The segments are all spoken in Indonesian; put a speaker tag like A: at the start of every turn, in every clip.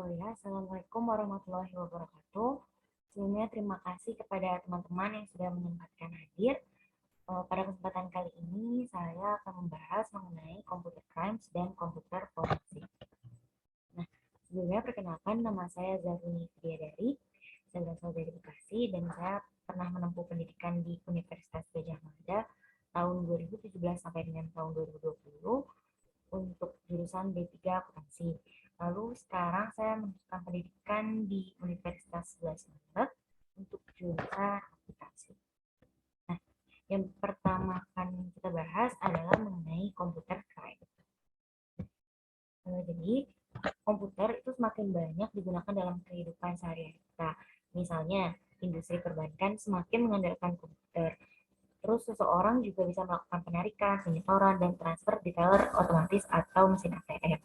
A: Oh ya, Assalamualaikum warahmatullahi wabarakatuh. Sebelumnya terima kasih kepada teman-teman yang sudah menyempatkan hadir. Pada kesempatan kali ini saya akan membahas mengenai computer crimes dan komputer forensik. Nah, sebelumnya perkenalkan nama saya Zaruni Fidiadari. Saya berasal dari Bekasi dan saya pernah menempuh pendidikan di Universitas Gadjah Mada tahun 2017 sampai dengan tahun 2020 untuk jurusan D3 akuntansi. Lalu sekarang saya melanjutkan pendidikan di Universitas 11 Maret untuk jurusan akuntansi. Nah, yang pertama akan kita bahas adalah mengenai komputer crime. Jadi, komputer itu semakin banyak digunakan dalam kehidupan sehari-hari kita. Misalnya, industri perbankan semakin mengandalkan komputer. Terus seseorang juga bisa melakukan penarikan, penyetoran, dan transfer di teller otomatis atau mesin ATM.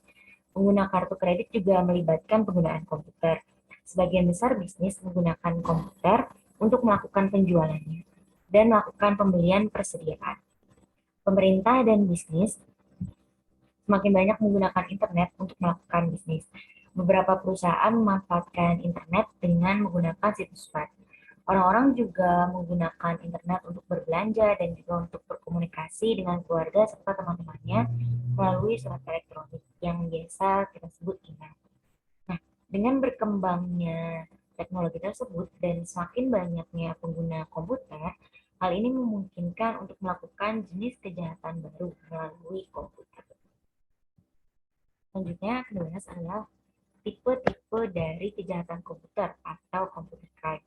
A: Pengguna kartu kredit juga melibatkan penggunaan komputer. Sebagian besar bisnis menggunakan komputer untuk melakukan penjualannya dan melakukan pembelian persediaan. Pemerintah dan bisnis semakin banyak menggunakan internet untuk melakukan bisnis. Beberapa perusahaan memanfaatkan internet dengan menggunakan situs web. Orang-orang juga menggunakan internet untuk berbelanja dan juga untuk berkomunikasi dengan keluarga serta teman-temannya melalui surat elektronik yang biasa kita sebut email. Nah, dengan berkembangnya teknologi tersebut dan semakin banyaknya pengguna komputer, hal ini memungkinkan untuk melakukan jenis kejahatan baru melalui komputer. Selanjutnya, kedua adalah tipe-tipe dari kejahatan komputer atau computer crime.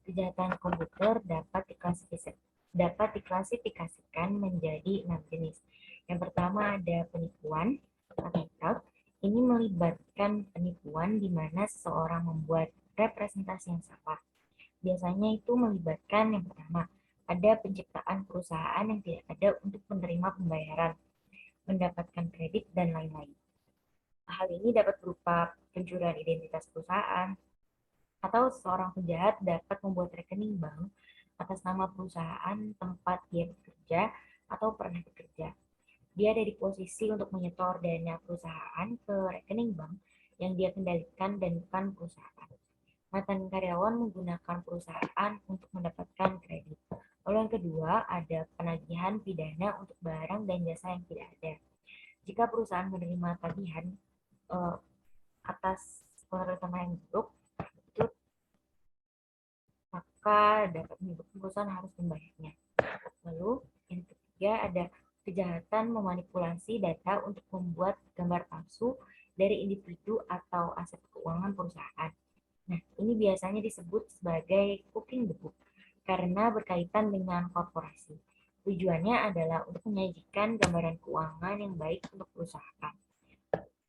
A: Kejahatan komputer dapat diklasifikasikan menjadi 6 jenis. Yang pertama ada penipuan atau fraud. Ini melibatkan penipuan di mana seseorang membuat representasi yang salah. Biasanya itu melibatkan yang pertama, ada penciptaan perusahaan yang tidak ada untuk menerima pembayaran, mendapatkan kredit, dan lain-lain. Hal ini dapat berupa pencurian identitas perusahaan, atau seorang penjahat dapat membuat rekening bank atas nama perusahaan tempat dia bekerja atau pernah bekerja. Dia ada di posisi untuk menyetor dana perusahaan ke rekening bank yang dia kendalikan dan bukan perusahaan. Mantan karyawan menggunakan perusahaan untuk mendapatkan kredit. Lalu yang kedua, ada penagihan pidana untuk barang dan jasa yang tidak ada. Jika perusahaan menerima tagihan atas kerjasama yang buruk, itu maka dapat menyebabkan perusahaan harus membayarnya. Lalu yang ketiga ada kejahatan memanipulasi data untuk membuat gambar palsu dari individu atau aset keuangan perusahaan. Nah, ini biasanya disebut sebagai cooking the book karena berkaitan dengan korporasi. Tujuannya adalah untuk menyajikan gambaran keuangan yang baik untuk perusahaan.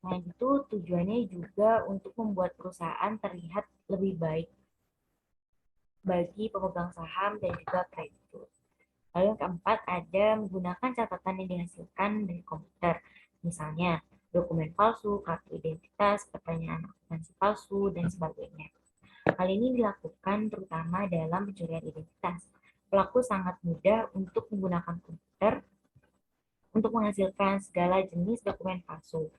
A: Selain itu, tujuannya juga untuk membuat perusahaan terlihat lebih baik bagi pemegang saham dan juga kreditur. Lalu yang keempat ada menggunakan catatan yang dihasilkan dari komputer. Misalnya, dokumen palsu, kartu identitas, pertanyaan akuntansi palsu, dan sebagainya. Hal ini dilakukan terutama dalam pencurian identitas. Pelaku sangat mudah untuk menggunakan komputer untuk menghasilkan segala jenis dokumen palsu.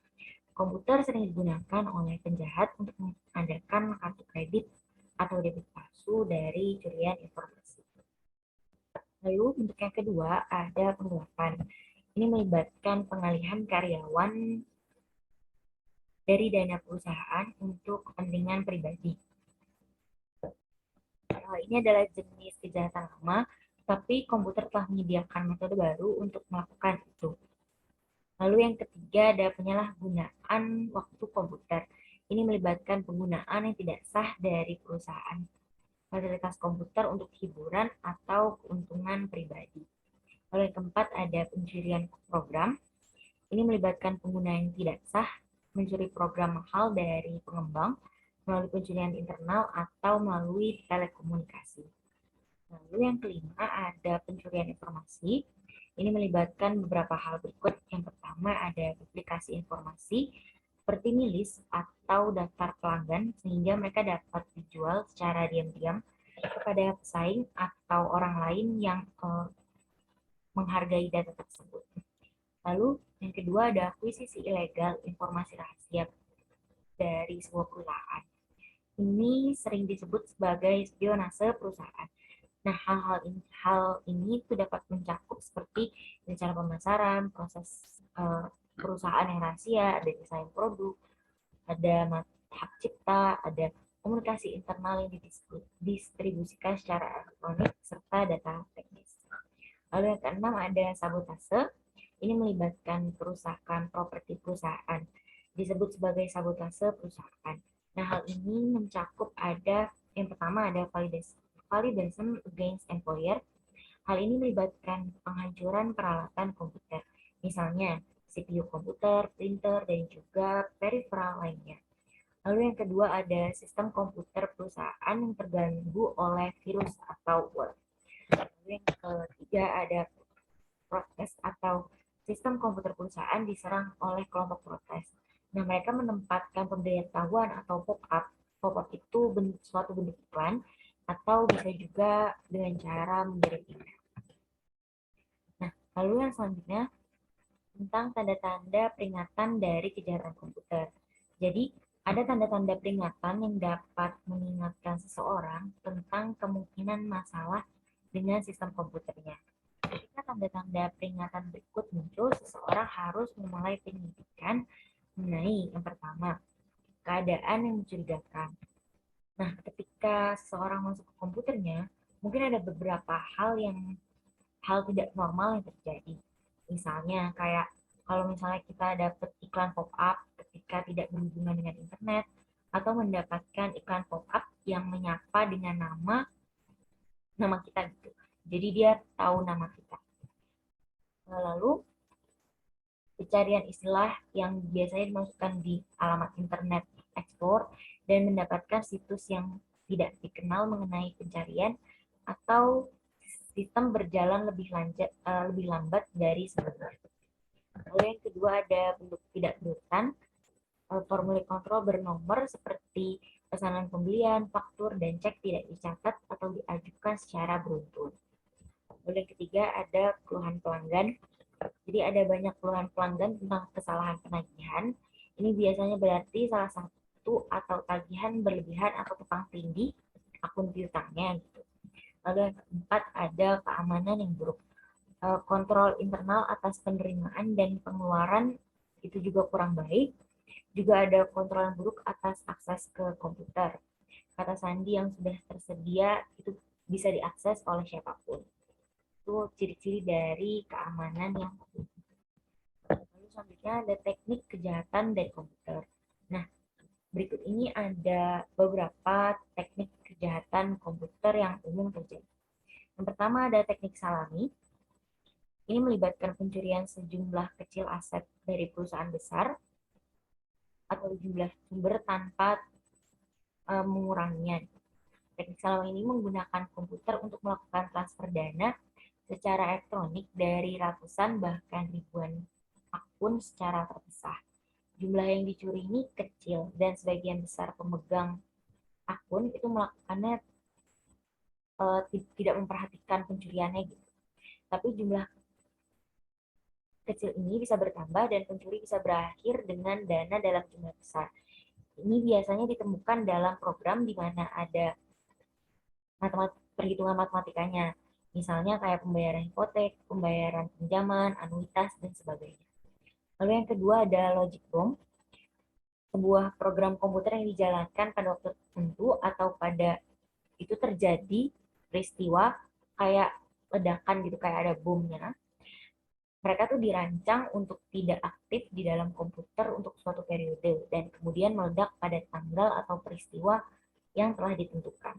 A: Komputer sering digunakan oleh penjahat untuk mengadakan kartu kredit atau debit palsu dari curian informasi. Lalu bentuk yang kedua ada penggelapan. Ini melibatkan pengalihan karyawan dari dana perusahaan untuk kepentingan pribadi. Ini adalah jenis kejahatan lama, tapi komputer telah menyediakan metode baru untuk melakukan itu. Lalu yang ketiga ada penyalahgunaan waktu komputer. Ini melibatkan penggunaan yang tidak sah dari perusahaan fasilitas komputer untuk hiburan atau keuntungan pribadi. Lalu yang keempat ada pencurian program. Ini melibatkan pengguna yang tidak sah mencuri program mahal dari pengembang melalui pencurian internal atau melalui telekomunikasi. Lalu yang kelima ada pencurian informasi. Ini melibatkan beberapa hal berikut. Yang pertama ada duplikasi informasi seperti milis atau daftar pelanggan sehingga mereka dapat dijual secara diam-diam kepada pesaing atau orang lain yang menghargai data tersebut. Lalu yang kedua ada akuisisi ilegal informasi rahasia. dari sebuah perusahaan. Ini sering disebut sebagai spionase perusahaan. Nah, hal ini itu dapat mencakup seperti rencana pemasaran, proses perusahaan yang rahasia, ada desain produk, ada hak cipta, ada komunikasi internal yang didistribusikan secara elektronik, serta data teknis. Lalu yang keenam ada sabotase. Ini melibatkan kerusakan properti perusahaan. Disebut sebagai sabotase perusahaan. Nah, hal ini mencakup ada yang pertama ada validation against employer. Hal ini melibatkan penghancuran peralatan komputer, misalnya CPU komputer, printer, dan juga peripheral lainnya. Lalu yang kedua ada sistem komputer perusahaan yang terganggu oleh virus atau worm. Lalu yang ketiga ada protes atau sistem komputer perusahaan diserang oleh kelompok protes. Nah, mereka menempatkan pemberitahuan atau pop-up. Pop-up itu suatu bentuk iklan atau bisa juga dengan cara mengirim email. Nah, lalu yang selanjutnya tentang tanda-tanda peringatan dari kejahatan komputer. Jadi, ada tanda-tanda peringatan yang dapat mengingatkan seseorang tentang kemungkinan masalah dengan sistem komputernya. Ketika tanda-tanda peringatan berikut muncul, seseorang harus memulai penyelidikan mengenai yang pertama, keadaan yang mencurigakan. Nah, ketika seseorang masuk ke komputernya, mungkin ada beberapa hal tidak normal yang terjadi. Misalnya kayak kalau misalnya kita dapat iklan pop-up ketika tidak berhubungan dengan internet, atau mendapatkan iklan pop-up yang menyapa dengan nama kita gitu. Jadi dia tahu nama kita. Lalu pencarian istilah yang biasanya dimasukkan di alamat internet Explorer dan mendapatkan situs yang tidak dikenal mengenai pencarian atau sistem berjalan lebih lambat dari sebelumnya. Lalu yang kedua ada bentuk tidak berurutan, formulir kontrol bernomor seperti pesanan pembelian, faktur, dan cek tidak dicatat atau diajukan secara beruntun. Lalu yang ketiga ada keluhan pelanggan. Jadi ada banyak keluhan pelanggan tentang kesalahan penagihan. Ini biasanya berarti salah satu atau tagihan berlebihan atau tumpang tindih akun piutangnya gitu. Lalu yang keempat ada keamanan yang buruk. Kontrol internal atas penerimaan dan pengeluaran itu juga kurang baik. Juga ada kontrol yang buruk atas akses ke komputer. Kata sandi yang sudah tersedia itu bisa diakses oleh siapapun. Itu ciri-ciri dari keamanan yang buruk. Lalu selanjutnya ada teknik kejahatan dari komputer. Nah, berikut ini ada beberapa teknik kejahatan komputer yang umum terjadi. Yang pertama ada teknik salami. Ini melibatkan pencurian sejumlah kecil aset dari perusahaan besar atau jumlah sumber tanpa menguranginya. Teknik salami ini menggunakan komputer untuk melakukan transfer dana secara elektronik dari ratusan bahkan ribuan akun secara terpisah. Jumlah yang dicuri ini kecil dan sebagian besar pemegang akun itu melakukannya tidak memperhatikan pencuriannya gitu. Tapi jumlah kecil ini bisa bertambah dan pencuri bisa berakhir dengan dana dalam jumlah besar. Ini biasanya ditemukan dalam program di mana ada perhitungan matematikanya. Misalnya kayak pembayaran hipotek, pembayaran pinjaman, anuitas, dan sebagainya. Lalu yang kedua ada logic bomb, sebuah program komputer yang dijalankan pada waktu tertentu atau pada itu terjadi peristiwa kayak ledakan gitu, kayak ada bomnya. Mereka tuh dirancang untuk tidak aktif di dalam komputer untuk suatu periode dan kemudian meledak pada tanggal atau peristiwa yang telah ditentukan.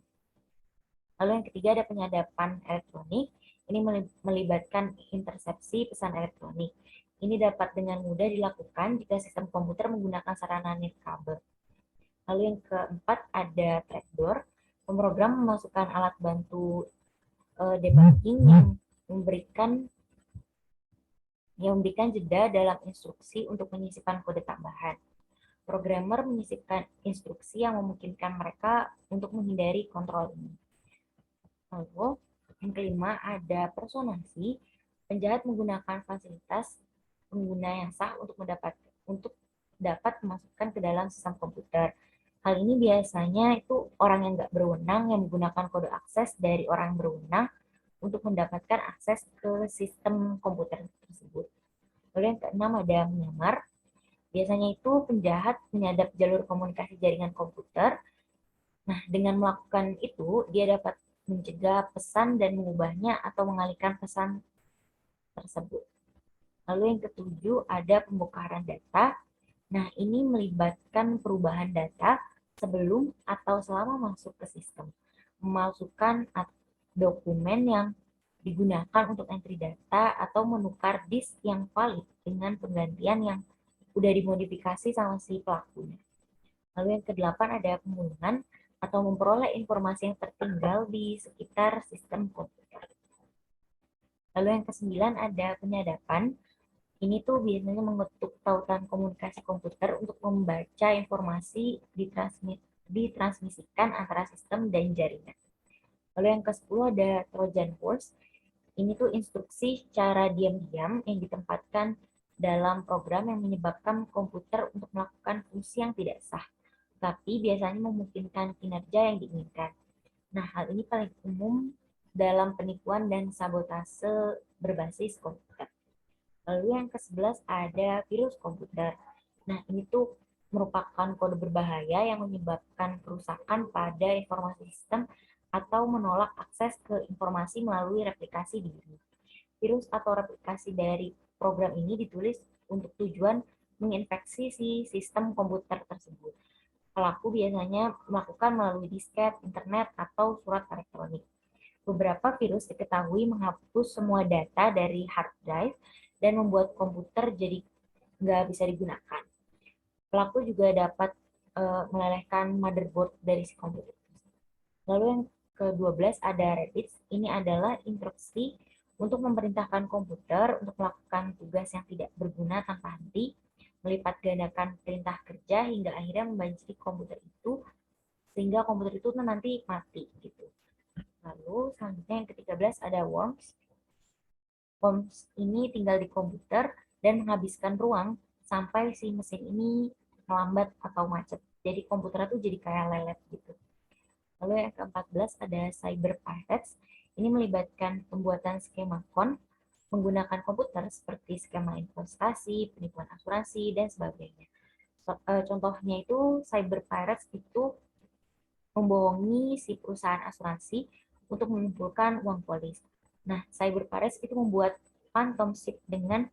A: Lalu yang ketiga ada penyadapan elektronik. Ini melibatkan intersepsi pesan elektronik. Ini dapat dengan mudah dilakukan jika sistem komputer menggunakan sarana nirkabel. Lalu yang keempat ada trapdoor. Pemrogram memasukkan alat bantu debugging yang memberikan jeda dalam instruksi untuk menyisipkan kode tambahan. Programmer menyisipkan instruksi yang memungkinkan mereka untuk menghindari kontrol ini. Lalu, yang kelima ada personasi. Penjahat menggunakan fasilitas pengguna yang sah untuk dapat memasukkan ke dalam sistem komputer. Hal ini biasanya itu orang yang nggak berwenang yang menggunakan kode akses dari orang yang berwenang untuk mendapatkan akses ke sistem komputer tersebut. Lalu yang keenam ada menyamar. Biasanya itu penjahat menyadap jalur komunikasi jaringan komputer. Nah, dengan melakukan itu, dia dapat mencegah pesan dan mengubahnya atau mengalihkan pesan tersebut. Lalu yang ketujuh ada pembongkaran data. Nah, ini melibatkan perubahan data sebelum atau selama masuk ke sistem. Memasukkan dokumen yang digunakan untuk entry data atau menukar disk yang valid dengan penggantian yang udah dimodifikasi sama si pelakunya. Lalu yang kedelapan ada pembunuhan atau memperoleh informasi yang tertinggal di sekitar sistem komputer. Lalu yang kesembilan ada penyadapan. Ini tuh biasanya mengetuk tautan komunikasi komputer untuk membaca informasi ditransmisikan antara sistem dan jaringan. Lalu yang ke-10 ada Trojan Horse. Ini tuh instruksi cara diam-diam yang ditempatkan dalam program yang menyebabkan komputer untuk melakukan fungsi yang tidak sah, tapi biasanya memungkinkan kinerja yang diinginkan. Nah, hal ini paling umum dalam penipuan dan sabotase berbasis komputer. Lalu yang ke-11 ada virus komputer. Nah, ini tuh merupakan kode berbahaya yang menyebabkan kerusakan pada informasi sistem atau menolak akses ke informasi melalui replikasi diri. Virus atau replikasi dari program ini ditulis untuk tujuan menginfeksi si sistem komputer tersebut. Pelaku biasanya melakukan melalui disket, internet, atau surat elektronik. Beberapa virus diketahui menghapus semua data dari hard drive dan membuat komputer jadi nggak bisa digunakan. Pelaku juga dapat melelehkan motherboard dari si komputer. Lalu yang ke-12 ada Rabbit. Ini adalah instruksi untuk memerintahkan komputer untuk melakukan tugas yang tidak berguna tanpa henti, melipat gandakan perintah kerja hingga akhirnya membanjiri komputer itu sehingga komputer itu nanti mati gitu. Lalu selanjutnya yang ke-13 ada worms. Worms ini tinggal di komputer dan menghabiskan ruang sampai si mesin ini melambat atau macet. Jadi komputer itu jadi kayak lelet gitu. Lalu yang ke-14 ada cyber pirates. Ini melibatkan pembuatan skema menggunakan komputer seperti skema investasi, penipuan asuransi, dan sebagainya. Contohnya itu cyber pirates itu membohongi si perusahaan asuransi untuk mengumpulkan uang polis. Nah, cyber pirates itu membuat phantom ship dengan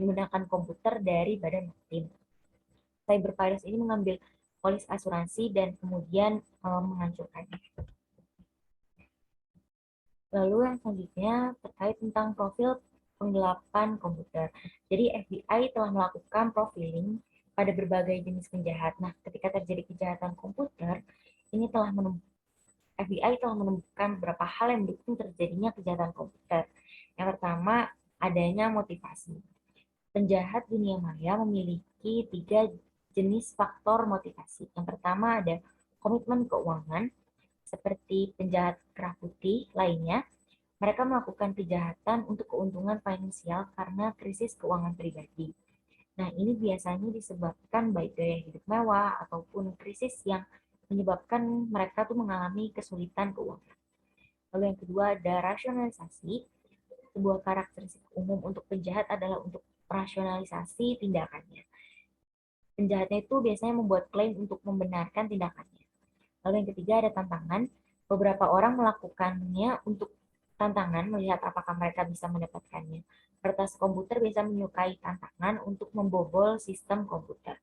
A: menggunakan komputer dari badan tim. Cyber pirates ini mengambil polis asuransi dan kemudian menghancurkannya. Lalu yang selanjutnya terkait tentang profil penggelapan komputer. Jadi FBI telah melakukan profiling pada berbagai jenis penjahat. Nah, ketika terjadi kejahatan komputer, ini FBI telah menemukan beberapa hal yang mendukung terjadinya kejahatan komputer. Yang pertama, adanya motivasi. Penjahat dunia maya memiliki 3 jenis faktor motivasi. Yang pertama ada komitmen keuangan, seperti penjahat kerah putih lainnya. Mereka melakukan kejahatan untuk keuntungan finansial karena krisis keuangan pribadi. Nah, ini biasanya disebabkan baik gaya hidup mewah ataupun krisis yang menyebabkan mereka tuh mengalami kesulitan keuangan. Lalu yang kedua ada rasionalisasi. Sebuah karakteristik umum untuk penjahat adalah untuk rasionalisasi tindakannya. Penjahatnya itu biasanya membuat klaim untuk membenarkan tindakannya. Lalu yang ketiga ada tantangan. Beberapa orang melakukannya untuk tantangan melihat apakah mereka bisa mendapatkannya. Peretas komputer biasa menyukai tantangan untuk membobol sistem komputer.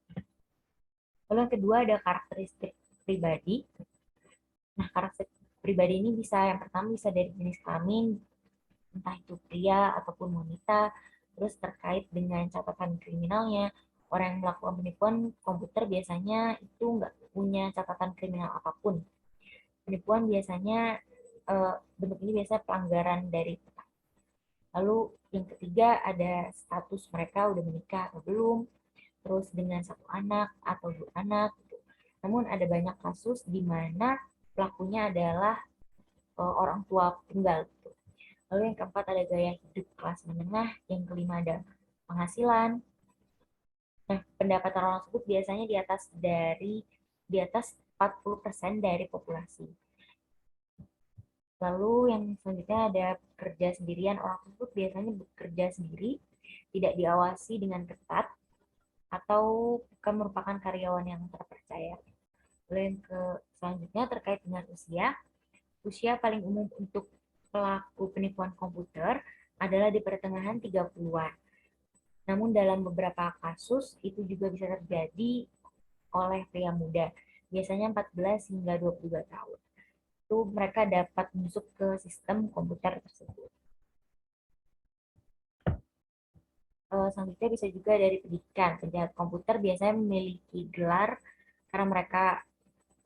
A: Lalu yang kedua ada karakteristik pribadi. Nah, karakteristik pribadi ini yang pertama bisa dari jenis kelamin, entah itu pria ataupun wanita, terus terkait dengan catatan kriminalnya. Orang yang melakukan penipuan komputer biasanya itu nggak punya catatan kriminal apapun. Penipuan biasanya bentuk ini biasanya pelanggaran dari peta. Lalu yang ketiga ada status mereka udah menikah atau belum, terus dengan 1 anak atau 2 anak. Gitu. Namun ada banyak kasus di mana pelakunya adalah orang tua tunggal. Gitu. Lalu yang keempat ada gaya hidup kelas menengah, yang kelima ada penghasilan, Nah, pendapatan orang tersebut biasanya di atas 40% dari populasi. Lalu yang selanjutnya ada bekerja sendirian. Orang tersebut biasanya bekerja sendiri, tidak diawasi dengan ketat, atau bukan merupakan karyawan yang terpercaya. Lalu yang selanjutnya terkait dengan usia. Usia paling umum untuk pelaku penipuan komputer adalah di pertengahan 30-an. Namun dalam beberapa kasus itu juga bisa terjadi oleh pria muda, biasanya 14 hingga 22 tahun. Itu mereka dapat masuk ke sistem komputer tersebut. Selanjutnya bisa juga dari pendidikan. Penjahat komputer biasanya memiliki gelar karena mereka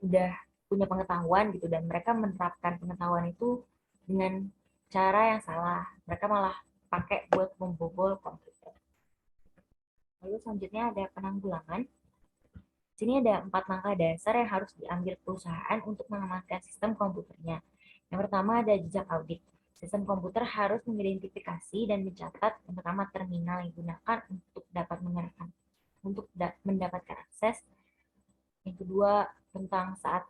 A: udah punya pengetahuan gitu, dan mereka menerapkan pengetahuan itu dengan cara yang salah. Mereka malah pakai buat membobol komputer. Lalu selanjutnya ada penanggulangan. Di sini ada 4 langkah dasar yang harus diambil perusahaan untuk mengamankan sistem komputernya. Yang pertama ada jejak audit. Sistem komputer harus mengidentifikasi dan mencatat yang pertama terminal yang digunakan untuk dapat mendapatkan akses. Yang kedua, tentang saat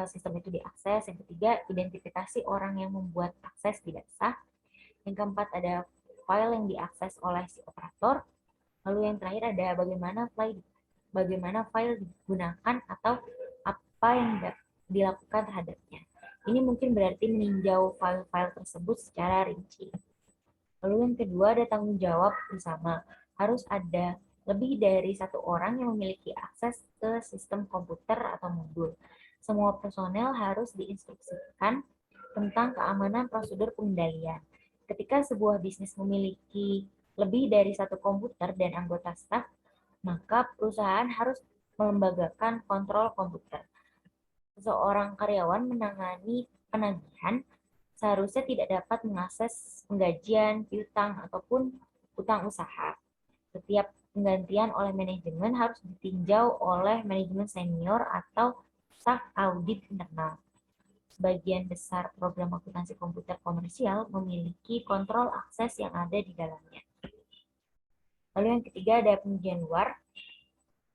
A: sistem itu diakses. Yang ketiga, identifikasi orang yang membuat akses tidak sah. Yang keempat, ada file yang diakses oleh si operator. Lalu yang terakhir ada bagaimana file digunakan atau apa yang dilakukan terhadapnya. Ini mungkin berarti meninjau file-file tersebut secara rinci. Lalu yang kedua ada tanggung jawab bersama. Harus ada lebih dari satu orang yang memiliki akses ke sistem komputer atau modul. Semua personel harus diinstruksikan tentang keamanan prosedur pengendalian. Ketika sebuah bisnis memiliki lebih dari satu komputer dan anggota staf, maka perusahaan harus melembagakan kontrol komputer. Seseorang karyawan menangani penagihan seharusnya tidak dapat mengakses penggajian, piutang, ataupun utang usaha. Setiap penggantian oleh manajemen harus ditinjau oleh manajemen senior atau staf audit internal. Sebagian besar program akuntansi komputer komersial memiliki kontrol akses yang ada di dalamnya. Lalu yang ketiga ada pengujian luar.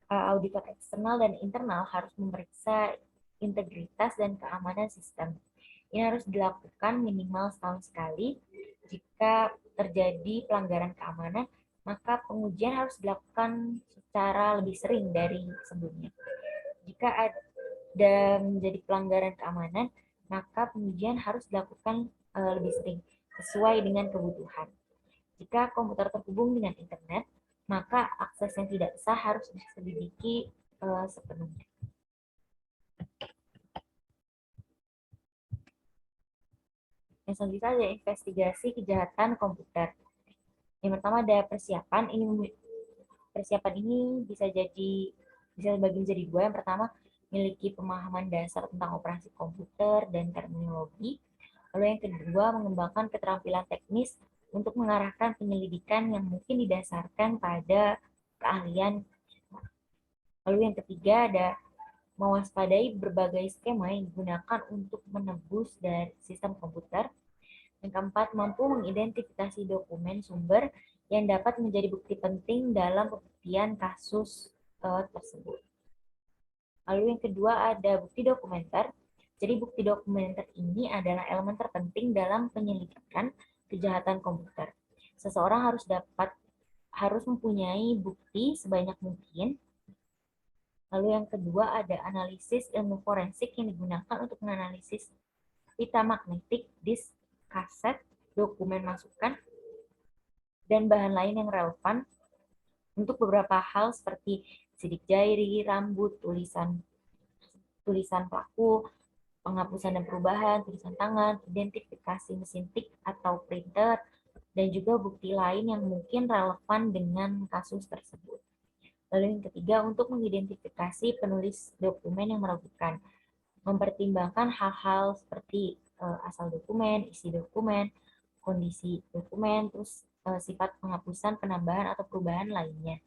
A: Auditor eksternal dan internal harus memeriksa integritas dan keamanan sistem. Ini harus dilakukan minimal setahun sekali. Jika terjadi pelanggaran keamanan, maka pengujian harus dilakukan secara lebih sering dari sebelumnya. Jika ada menjadi pelanggaran keamanan, maka pengujian harus dilakukan lebih sering sesuai dengan kebutuhan. Jika komputer terhubung dengan internet, maka akses yang tidak sah harus diselidiki sepenuhnya. Yang selanjutnya ada investigasi kejahatan komputer. Yang pertama ada persiapan. Persiapan ini bisa dibagi menjadi dua. Yang pertama, memiliki pemahaman dasar tentang operasi komputer dan terminologi. Lalu yang kedua, mengembangkan keterampilan teknis untuk mengarahkan penyelidikan yang mungkin didasarkan pada keahlian. Lalu yang ketiga ada mewaspadai berbagai skema yang digunakan untuk menebus dari sistem komputer. Yang keempat, mampu mengidentifikasi dokumen sumber yang dapat menjadi bukti penting dalam pembuktian kasus tersebut. Lalu yang kedua ada bukti dokumenter. Jadi bukti dokumenter ini adalah elemen terpenting dalam penyelidikan kejahatan komputer. Seseorang harus mempunyai bukti sebanyak mungkin. Lalu yang kedua ada analisis ilmu forensik yang digunakan untuk menganalisis pita magnetik, disk, kaset, dokumen masukan, dan bahan lain yang relevan untuk beberapa hal seperti sidik jari, rambut, tulisan pelaku, penghapusan dan perubahan, tulisan tangan, identifikasi mesin tik atau printer, dan juga bukti lain yang mungkin relevan dengan kasus tersebut. Lalu yang ketiga, untuk mengidentifikasi penulis dokumen yang meragukan, mempertimbangkan hal-hal seperti asal dokumen, isi dokumen, kondisi dokumen, terus sifat penghapusan, penambahan, atau perubahan lainnya.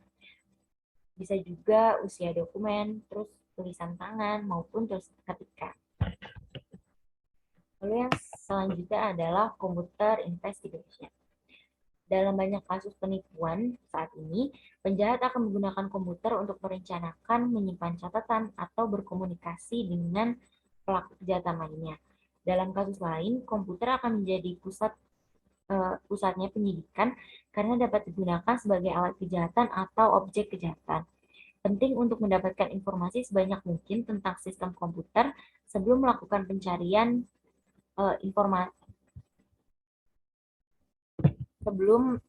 A: Bisa juga usia dokumen, terus tulisan tangan, maupun tulisan ketika. Lalu yang selanjutnya adalah computer investigation. Dalam banyak kasus penipuan saat ini, Penjahat akan menggunakan komputer untuk merencanakan, menyimpan catatan, atau berkomunikasi dengan pelaku kejahatan lainnya. Dalam kasus lain, komputer akan menjadi pusatnya penyidikan karena dapat digunakan sebagai alat kejahatan atau objek kejahatan. Penting untuk mendapatkan informasi sebanyak mungkin tentang sistem komputer sebelum melakukan pencarian informasi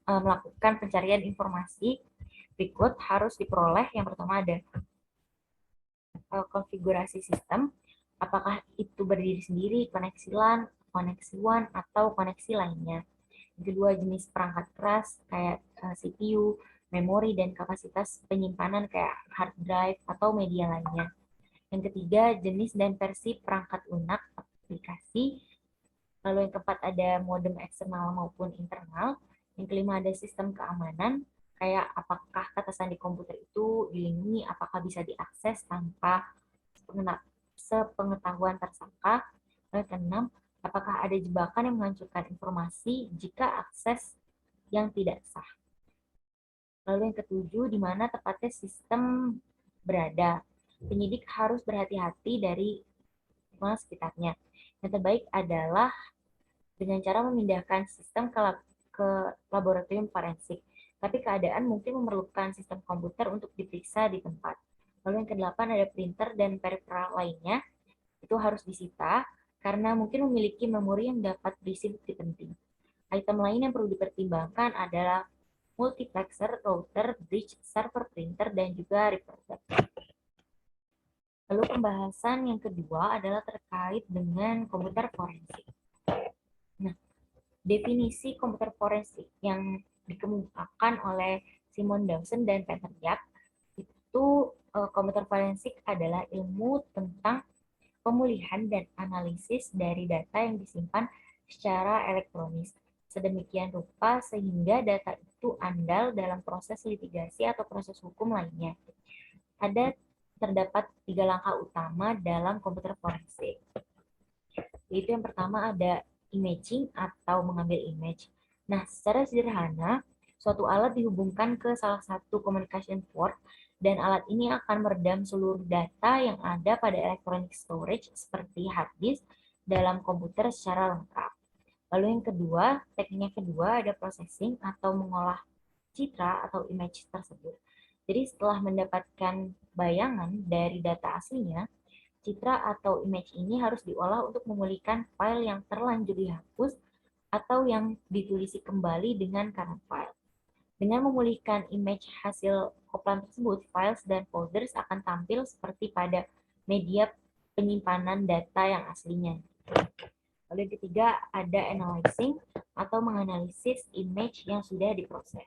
A: melakukan pencarian informasi berikut harus diperoleh. Yang pertama ada konfigurasi sistem, apakah itu berdiri sendiri, koneksi LAN, koneksi WAN, atau koneksi lainnya. Yang kedua, jenis perangkat keras kayak CPU, memori, dan kapasitas penyimpanan kayak hard drive atau media lainnya. Yang ketiga, jenis dan versi perangkat lunak aplikasi. Lalu yang keempat ada modem eksternal maupun internal. Yang kelima ada sistem keamanan, kayak apakah kata di komputer itu dilindungi, apakah bisa diakses tanpa sepengetahuan tersangka. Lalu yang keenam, apakah ada jebakan yang menghancurkan informasi jika akses yang tidak sah. Lalu yang ketujuh, di mana tepatnya sistem berada. Penyidik harus berhati-hati dari lingkungan sekitarnya. Yang terbaik adalah dengan cara memindahkan sistem ke laboratorium forensik. Tapi keadaan mungkin memerlukan sistem komputer untuk diperiksa di tempat. Lalu yang kedelapan ada printer dan peripheral lainnya. Itu harus disita karena mungkin memiliki memori yang dapat berisi bukti penting. Item lain yang perlu dipertimbangkan adalah multiplexer, router, bridge, server printer, dan juga recorder. Lalu pembahasan yang kedua adalah terkait dengan komputer forensik. Nah, definisi komputer forensik yang dikemukakan oleh Simon Dawson dan Peter Yap itu komputer forensik adalah ilmu tentang pemulihan dan analisis dari data yang disimpan secara elektronis sedemikian rupa sehingga data itu andal dalam proses litigasi atau proses hukum lainnya. Terdapat 3 langkah utama dalam komputer forensik. Yaitu yang pertama ada imaging atau mengambil image. Nah, secara sederhana, suatu alat dihubungkan ke salah satu communication port dan alat ini akan meredam seluruh data yang ada pada electronic storage seperti hard disk dalam komputer secara lengkap. Lalu yang kedua, teknik yang kedua ada processing atau mengolah citra atau image tersebut. Jadi setelah mendapatkan bayangan dari data aslinya, citra atau image ini harus diolah untuk memulihkan file yang terlanjur dihapus atau yang ditulisi kembali dengan current file. Dengan memulihkan image hasil koplan tersebut, files dan folders akan tampil seperti pada media penyimpanan data yang aslinya. Lalu yang ketiga ada analyzing atau menganalisis image yang sudah diproses.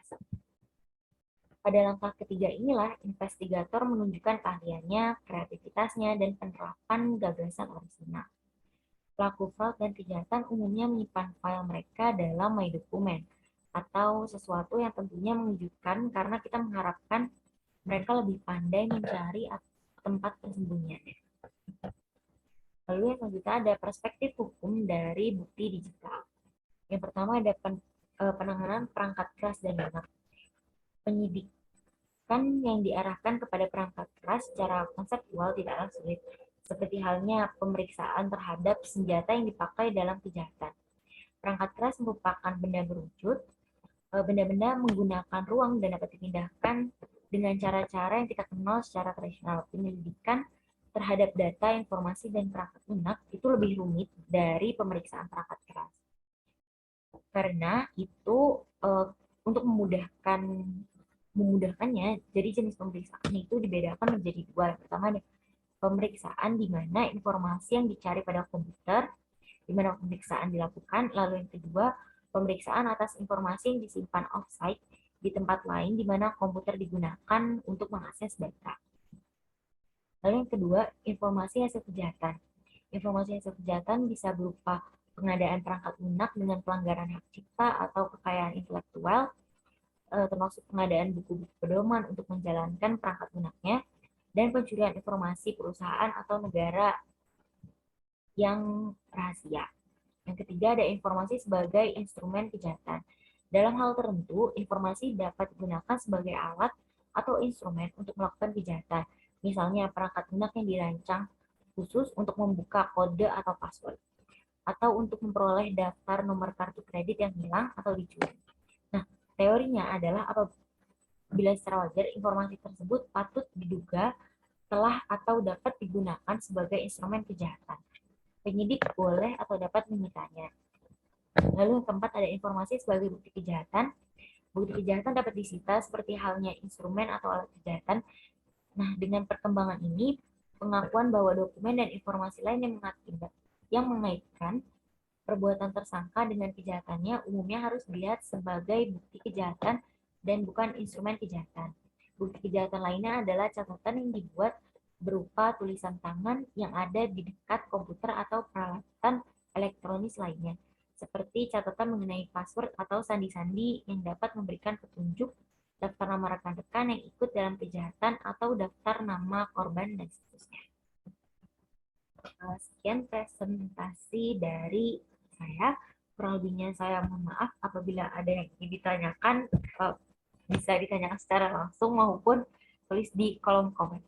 A: Pada langkah ketiga inilah investigator menunjukkan keahliannya, kreativitasnya, dan penerapan gagasan orisinal. Pelaku fraud dan kejahatan umumnya menyimpan file mereka dalam My Document atau sesuatu yang tentunya mengejutkan karena kita mengharapkan mereka lebih pandai mencari tempat persembunyiannya. Lalu yang selanjutnya ada perspektif hukum dari bukti digital. Yang pertama ada penanganan perangkat keras dan lunak. Penyidikan yang diarahkan kepada perangkat keras secara konseptual tidaklah sulit, seperti halnya pemeriksaan terhadap senjata yang dipakai dalam kejahatan. Perangkat keras merupakan benda berwujud, benda-benda menggunakan ruang dan dapat dipindahkan dengan cara-cara yang kita kenal secara tradisional. Penyelidikan terhadap data, informasi, dan perangkat lunak itu lebih rumit dari pemeriksaan perangkat keras. Karena itu untuk memudahkannya, jadi jenis pemeriksaan itu dibedakan menjadi dua. Yang pertama ada pemeriksaan di mana informasi yang dicari pada komputer, di mana pemeriksaan dilakukan. Lalu yang kedua, pemeriksaan atas informasi yang disimpan offsite di tempat lain di mana komputer digunakan untuk mengakses data. Lalu yang kedua, informasi hasil kejahatan. Informasi hasil kejahatan bisa berupa pengadaan perangkat lunak dengan pelanggaran hak cipta atau kekayaan intelektual, termasuk pengadaan buku-buku pedoman untuk menjalankan perangkat lunaknya, dan pencurian informasi perusahaan atau negara yang rahasia. Yang ketiga ada informasi sebagai instrumen kejahatan. Dalam hal tertentu, informasi dapat digunakan sebagai alat atau instrumen untuk melakukan kejahatan. Misalnya perangkat lunak yang dirancang khusus untuk membuka kode atau password, atau untuk memperoleh daftar nomor kartu kredit yang hilang atau dicuri. Nah, teorinya adalah apabila secara wajar informasi tersebut patut diduga telah atau dapat digunakan sebagai instrumen kejahatan. Penyidik boleh atau dapat menyitanya. Lalu yang keempat ada informasi sebagai bukti kejahatan. Bukti kejahatan dapat disita seperti halnya instrumen atau alat kejahatan. Nah, dengan perkembangan ini, pengakuan bahwa dokumen dan informasi lain yang mengaitkan perbuatan tersangka dengan kejahatannya umumnya harus dilihat sebagai bukti kejahatan dan bukan instrumen kejahatan. Bukti kejahatan lainnya adalah catatan yang dibuat berupa tulisan tangan yang ada di dekat komputer atau peralatan elektronis lainnya, seperti catatan mengenai password atau sandi-sandi yang dapat memberikan petunjuk, daftar nama rekan-rekan yang ikut dalam kejahatan, atau daftar nama korban, dan seterusnya. Sekian presentasi dari saya. Kurang lebihnya saya mohon maaf apabila ada yang ingin ditanyakan, bisa ditanyakan secara langsung maupun tulis di kolom komen.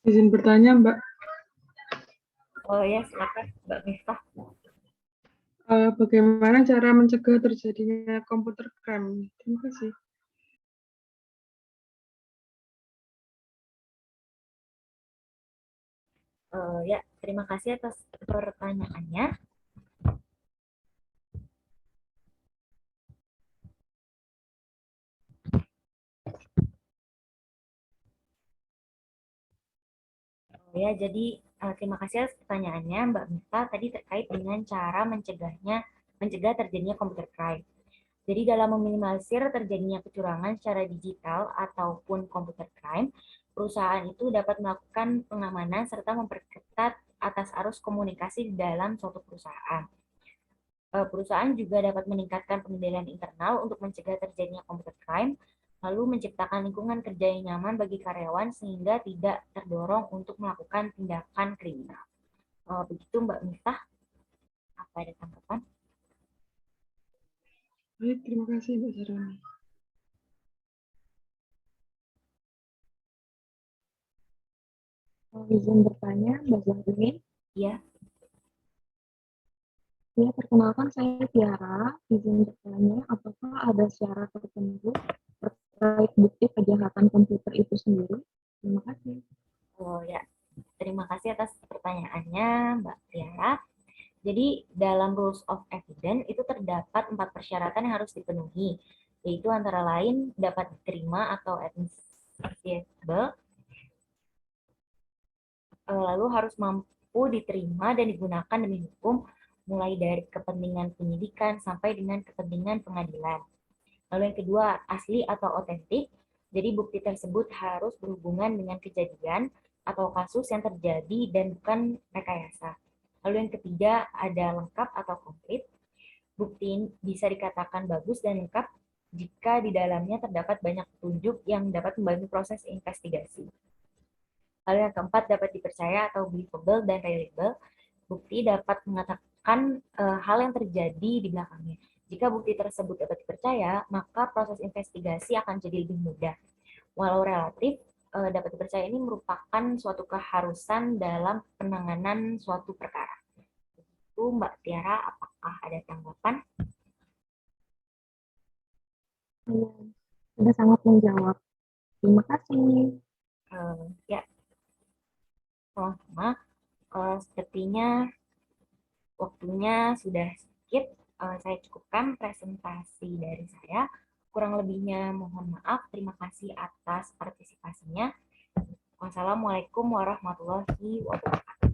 B: Izin bertanya, Mbak.
A: Oh ya, silakan Mbak Miftah.
B: Bagaimana cara mencegah terjadinya komputer crime? Terima kasih.
A: Ya, terima kasih atas pertanyaannya. Ya, jadi terima kasih atas pertanyaannya Mbak Miftah tadi terkait dengan cara mencegah terjadinya computer crime. Jadi dalam meminimalisir terjadinya kecurangan secara digital ataupun computer crime, perusahaan itu dapat melakukan pengamanan serta memperketat atas arus komunikasi di dalam suatu perusahaan. Perusahaan juga dapat meningkatkan pengendalian internal untuk mencegah terjadinya computer crime, lalu menciptakan lingkungan kerja yang nyaman bagi karyawan sehingga tidak terdorong untuk melakukan tindakan kriminal. Begitu Mbak Miftah, apa ada tanggapan?
B: Baik, terima kasih Mbak Sarani.
C: Izin bertanya, Mbak Zahrini.
A: Ya.
C: Ya, perkenalkan saya Tiara. Izin bertanya, apakah ada syarat tertentu terkait bukti kejahatan komputer itu sendiri? Terima kasih.
A: Oh ya, terima kasih atas pertanyaannya Mbak Tiara. Jadi dalam Rules of Evidence itu terdapat 4 persyaratan yang harus dipenuhi, yaitu antara lain dapat diterima atau admissible, lalu harus mampu diterima dan digunakan demi hukum, mulai dari kepentingan penyidikan sampai dengan kepentingan pengadilan. Lalu yang kedua, asli atau otentik. Jadi bukti tersebut harus berhubungan dengan kejadian atau kasus yang terjadi dan bukan rekayasa. Lalu yang ketiga, ada lengkap atau komplit. Bukti bisa dikatakan bagus dan lengkap jika di dalamnya terdapat banyak petunjuk yang dapat membantu proses investigasi. Lalu yang keempat, dapat dipercaya atau believable dan reliable. Bukti dapat mengatakan hal yang terjadi di belakangnya. Jika bukti tersebut dapat dipercaya, maka proses investigasi akan jadi lebih mudah. Walau relatif, dapat dipercaya ini merupakan suatu keharusan dalam penanganan suatu perkara. Itu Mbak Tiara, apakah ada tanggapan?
C: Ya, sudah sangat menjawab. Terima kasih.
A: Ya, sama-sama. Sepertinya waktunya sudah sedikit. Saya cukupkan presentasi dari saya. Kurang lebihnya mohon maaf. Terima kasih atas partisipasinya. Wassalamualaikum warahmatullahi wabarakatuh.